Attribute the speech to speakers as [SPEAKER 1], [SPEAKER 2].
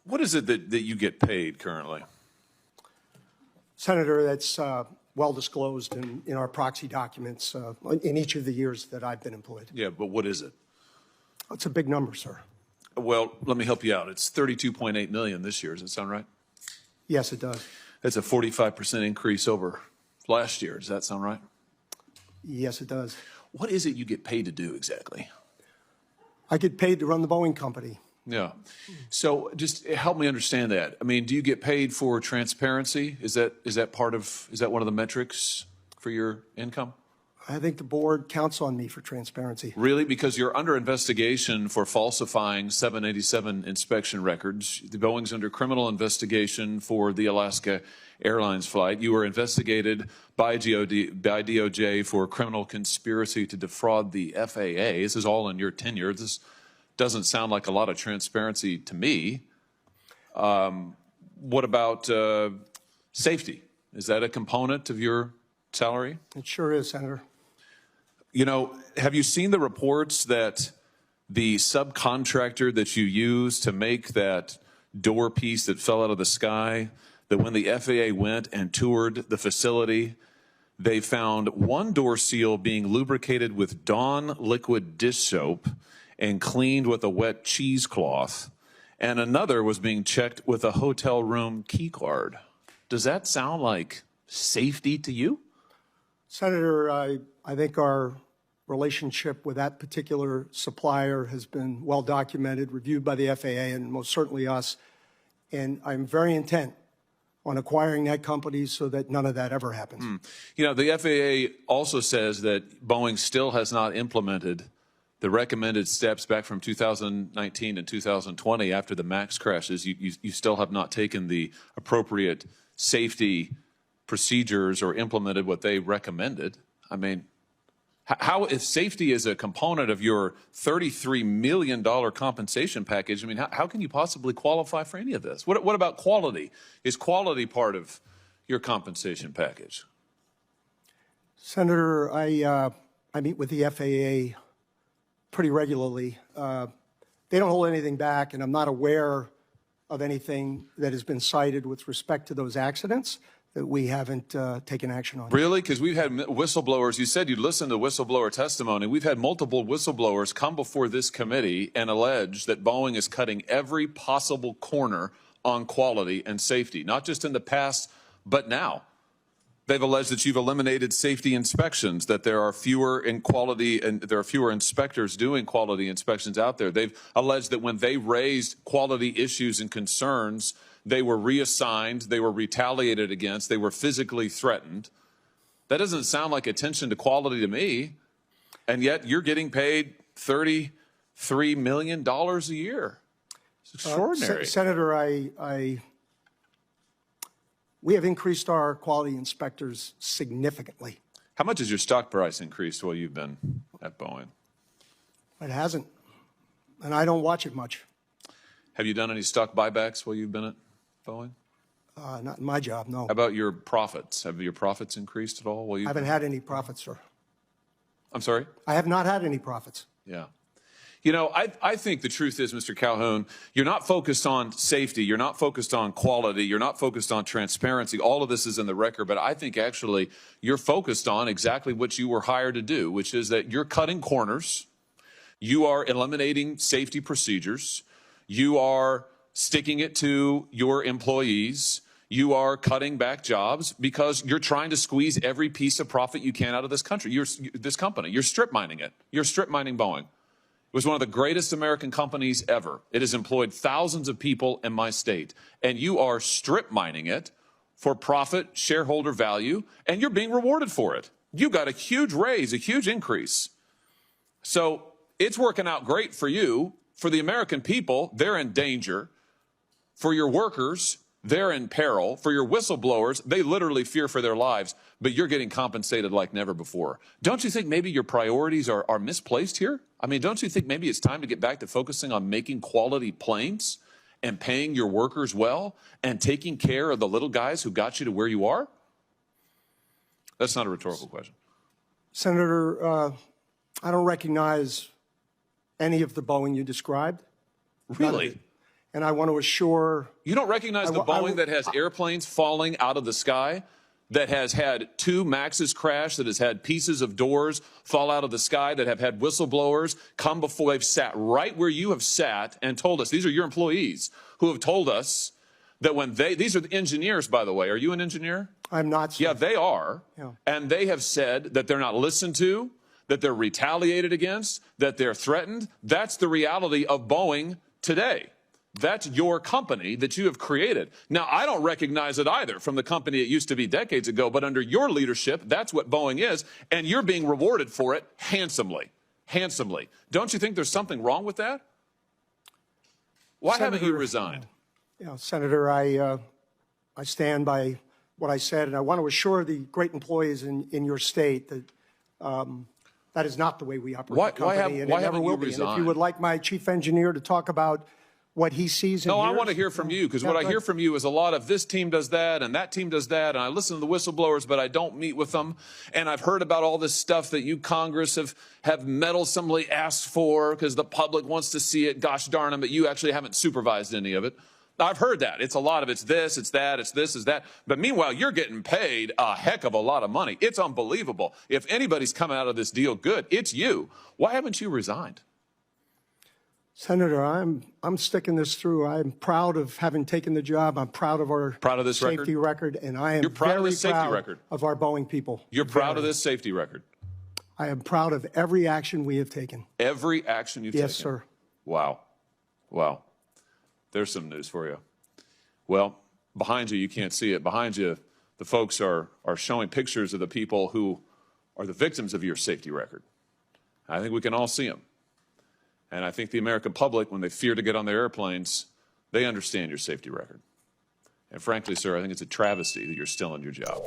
[SPEAKER 1] What is it that you get paid currently?
[SPEAKER 2] Senator, that's well disclosed in our proxy documents in each of the years that I've been employed.
[SPEAKER 1] Yeah, but what is it?
[SPEAKER 2] It's a big number, sir.
[SPEAKER 1] Well, let me help you out. It's $32.8 million this year. Does that sound right?
[SPEAKER 2] Yes, it does.
[SPEAKER 1] That's a 45% increase over last year. Does that sound right?
[SPEAKER 2] Yes, it does.
[SPEAKER 1] What is it you get paid to do exactly?
[SPEAKER 2] I get paid to run the Boeing company.
[SPEAKER 1] Yeah. So just help me understand that. I mean, do you get paid for transparency? Is that one of the metrics for your income?
[SPEAKER 2] I think the board counts on me for transparency.
[SPEAKER 1] Really? Because you're under investigation for falsifying 787 inspection records. The Boeing's under criminal investigation for the Alaska Airlines flight. You were investigated by DOJ for criminal conspiracy to defraud the FAA. This is all in your tenure. This doesn't sound like a lot of transparency to me. What about safety? Is that a component of your salary?
[SPEAKER 2] It sure is, Senator.
[SPEAKER 1] You know, have you seen the reports that the subcontractor that you used to make that door piece that fell out of the sky, that when the FAA went and toured the facility, they found one door seal being lubricated with Dawn liquid dish soap and cleaned with a wet cheesecloth, and another was being checked with a hotel room key card. Does that sound like safety to you?
[SPEAKER 2] Senator, I think our relationship with that particular supplier has been well documented, reviewed by the FAA and most certainly us. And I'm very intent on acquiring that company so that none of that ever happens.
[SPEAKER 1] You know, the FAA also says that Boeing still has not implemented the recommended steps back from 2019 and 2020 after the MAX crashes. You still have not taken the appropriate safety procedures or implemented what they recommended. I mean, how, if safety is a component of your $33 million compensation package, I mean, how can you possibly qualify for any of this? What about quality? Is quality part of your compensation package?
[SPEAKER 2] Senator, I meet with the FAA pretty regularly. They don't hold anything back, and I'm not aware of anything that has been cited with respect to those accidents that we haven't taken action on.
[SPEAKER 1] Really? Because we've had whistleblowers. You said you'd listen to whistleblower testimony. We've had multiple whistleblowers come before this committee and allege that Boeing is cutting every possible corner on quality and safety, not just in the past, but now. They've alleged that you've eliminated safety inspections, that there are fewer in quality and there are fewer inspectors doing quality inspections out there. They've alleged that when they raised quality issues and concerns, they were reassigned, they were retaliated against, they were physically threatened. That doesn't sound like attention to quality to me, and yet you're getting paid $33 million a year. It's extraordinary.
[SPEAKER 2] Senator, we have increased our quality inspectors significantly.
[SPEAKER 1] How much has your stock price increased while you've been at Boeing?
[SPEAKER 2] It hasn't, and I don't watch it much.
[SPEAKER 1] Have you done any stock buybacks while you've been at Boeing?
[SPEAKER 2] Not in my job, no.
[SPEAKER 1] How about your profits? Have your profits increased at all while you've
[SPEAKER 2] I haven't had any profits, sir.
[SPEAKER 1] I'm sorry?
[SPEAKER 2] I have not had any profits.
[SPEAKER 1] Yeah. You know, I think the truth is, Mr. Calhoun, you're not focused on safety, you're not focused on quality, you're not focused on transparency. All of this is in the record, but I think actually you're focused on exactly what you were hired to do, which is that you're cutting corners, you are eliminating safety procedures, you are sticking it to your employees, you are cutting back jobs because you're trying to squeeze every piece of profit you can out of this country, this company. You're strip mining it. You're strip mining Boeing. It was one of the greatest American companies ever. It has employed thousands of people in my state, and you are strip mining it for profit, shareholder value, and you're being rewarded for it. You got a huge raise, a huge increase. So it's working out great for you. For the American people, they're in danger. For your workers, they're in peril. For your whistleblowers, they literally fear for their lives, but you're getting compensated like never before. Don't you think maybe your priorities are misplaced here? I mean, don't you think maybe it's time to get back to focusing on making quality planes and paying your workers well and taking care of the little guys who got you to where you are? That's not a rhetorical question.
[SPEAKER 2] Senator, I don't recognize any of the Boeing you described.
[SPEAKER 1] Really?
[SPEAKER 2] and I want to assure.
[SPEAKER 1] You don't recognize the Boeing that has airplanes falling out of the sky, that has had 2 Maxes crash, that has had pieces of doors fall out of the sky, that have had whistleblowers come before they've sat right where you have sat and told us, these are your employees who have told us that when these are the engineers, by the way. Are you an engineer?
[SPEAKER 2] I'm not, sir.
[SPEAKER 1] Yeah, they are.
[SPEAKER 2] Yeah.
[SPEAKER 1] And they have said that they're not listened to, that they're retaliated against, that they're threatened. That's the reality of Boeing today. That's your company that you have created. Now, I don't recognize it either from the company it used to be decades ago, but under your leadership, that's what Boeing is, and you're being rewarded for it handsomely, handsomely. Don't you think there's something wrong with that? Why haven't you resigned?
[SPEAKER 2] Yeah, Senator, I stand by what I said, and I want to assure the great employees in your state that that is not the way we operate the company, and it never will be. And if you would like my chief engineer to talk about what he sees and
[SPEAKER 1] No,
[SPEAKER 2] hears,
[SPEAKER 1] I want to hear from you, because what I hear from you is a lot of this team does that and that team does that, and I listen to the whistleblowers, but I don't meet with them. And I've heard about all this stuff that you Congress have meddlesomely asked for because the public wants to see it, gosh darn them, but you actually haven't supervised any of it. I've heard that. It's a lot of it's this, it's that, it's this, it's that. But meanwhile, you're getting paid a heck of a lot of money. It's unbelievable. If anybody's coming out of this deal good, it's you. Why haven't you resigned?
[SPEAKER 2] Senator, I'm sticking this through. I'm proud of having taken the job. I'm proud of our safety record, and I am very proud of our Boeing people.
[SPEAKER 1] You're proud of this safety record?
[SPEAKER 2] I am proud of every action we have taken.
[SPEAKER 1] Every action you've taken?
[SPEAKER 2] Yes, sir.
[SPEAKER 1] Wow. Wow. There's some news for you. Well, behind you can't see it. Behind you, the folks are showing pictures of the people who are the victims of your safety record. I think we can all see them. And I think the American public, when they fear to get on their airplanes, they understand your safety record. And frankly, sir, I think it's a travesty that you're still in your job.